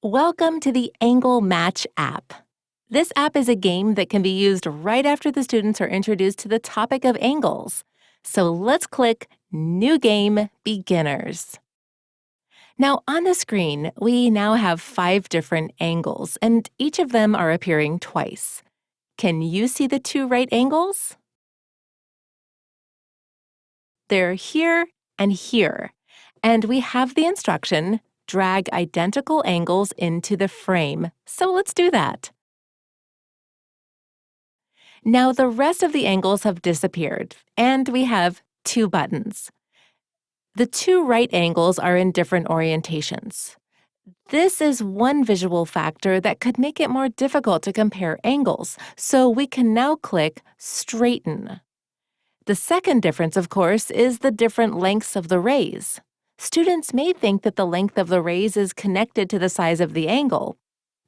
Welcome to the Angle Match app. This app is a game that can be used right after the students are introduced to the topic of angles. So let's click New Game Beginners. Now on the screen, we now have 5 different angles, and each of them are appearing twice. Can you see the 2 right angles? They're here and here. And we have the instruction, drag identical angles into the frame. So let's do that. Now the rest of the angles have disappeared, and we have 2 buttons. The 2 right angles are in different orientations. This is one visual factor that could make it more difficult to compare angles, so we can now click Straighten. The second difference, of course, is the different lengths of the rays. Students may think that the length of the rays is connected to the size of the angle.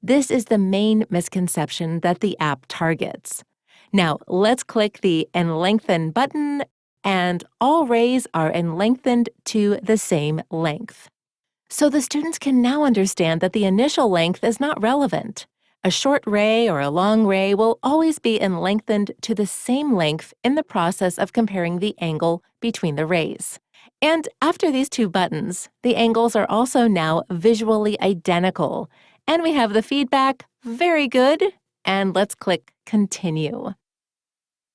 This is the main misconception that the app targets. Now, let's click the Enlengthen button, and all rays are enlengthened to the same length. So the students can now understand that the initial length is not relevant. A short ray or a long ray will always be enlengthened to the same length in the process of comparing the angle between the rays. And after these 2 buttons, the angles are also now visually identical. And we have the feedback, very good, and let's click Continue.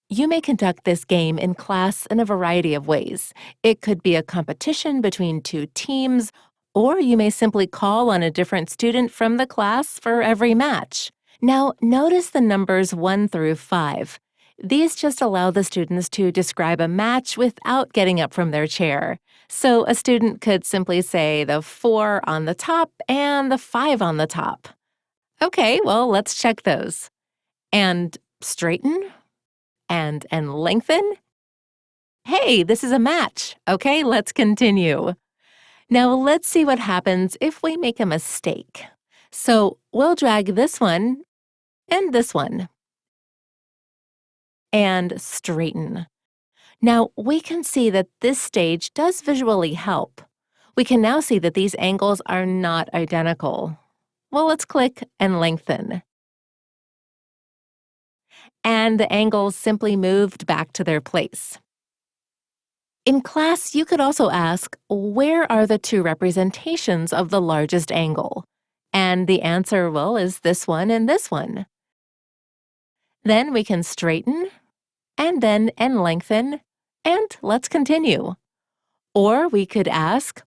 You may conduct this game in class in a variety of ways. It could be a competition between 2 teams, or you may simply call on a different student from the class for every match. Now, notice the numbers 1 through 5. These just allow the students to describe a match without getting up from their chair. So a student could simply say the 4 on the top and the 5 on the top. Okay, well, let's check those. And straighten, and lengthen. Hey, this is a match. Okay, let's continue. Now let's see what happens if we make a mistake. So we'll drag this one, and straighten. Now we can see that this stage does visually help. We can now see that these angles are not identical. Well, let's click and lengthen. And the angles simply moved back to their place. In class, you could also ask, where are the 2 representations of the largest angle? And the answer, well, is this one and this one. Then we can straighten, and then lengthen, and let's continue. Or we could ask,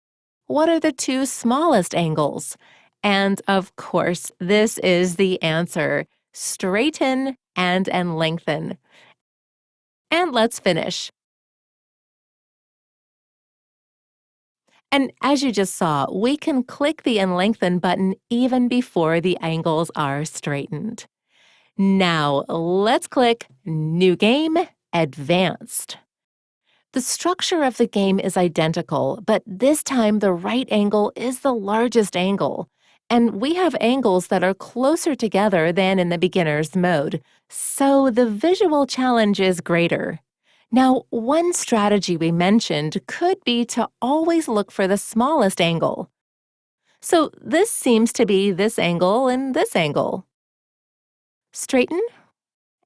what are the 2 smallest angles? And of course, this is the answer, straighten and lengthen. And let's finish. And as you just saw, we can click the Enlengthen button even before the angles are straightened. Now, let's click New Game, Advanced. The structure of the game is identical, but this time the right angle is the largest angle. And we have angles that are closer together than in the beginner's mode, so the visual challenge is greater. Now, one strategy we mentioned could be to always look for the smallest angle. So this seems to be this angle and this angle. Straighten,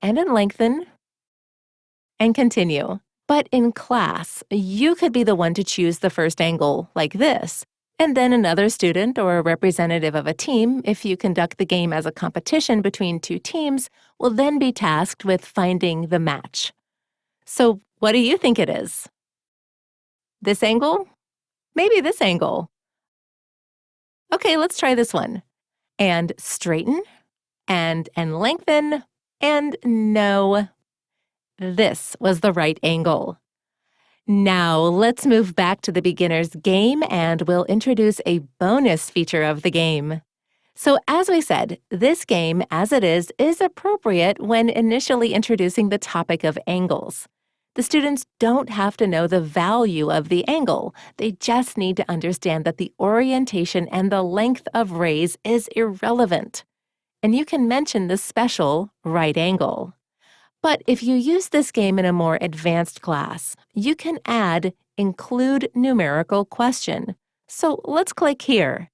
and lengthen, and continue. But in class, you could be the one to choose the first angle, like this, and then another student or a representative of a team, if you conduct the game as a competition between 2 teams, will then be tasked with finding the match. So what do you think it is? This angle? Maybe this angle. Okay, let's try this one. And straighten, and lengthen, and no. This was the right angle. Now let's move back to the beginner's game, and we'll introduce a bonus feature of the game. So as we said, this game, as it is appropriate when initially introducing the topic of angles. The students don't have to know the value of the angle. They just need to understand that the orientation and the length of rays is irrelevant. And you can mention the special right angle. But if you use this game in a more advanced class, you can add Include Numerical Question. So let's click here.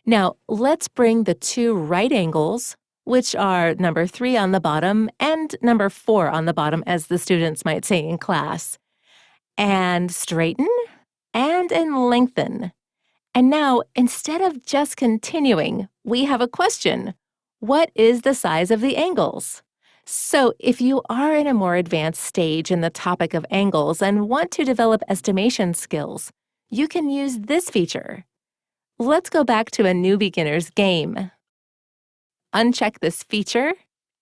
Now, let's bring the two right angles, which are number 3 on the bottom and number 4 on the bottom, as the students might say in class, and straighten and lengthen. And now, instead of just continuing, we have a question. What is the size of the angles? So, if you are in a more advanced stage in the topic of angles and want to develop estimation skills, you can use this feature. Let's go back to a new beginner's game. Uncheck this feature,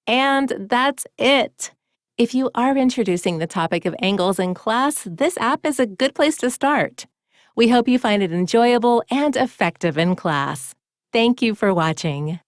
and that's it. If you are introducing the topic of angles in class, this app is a good place to start. We hope you find it enjoyable and effective in class. Thank you for watching.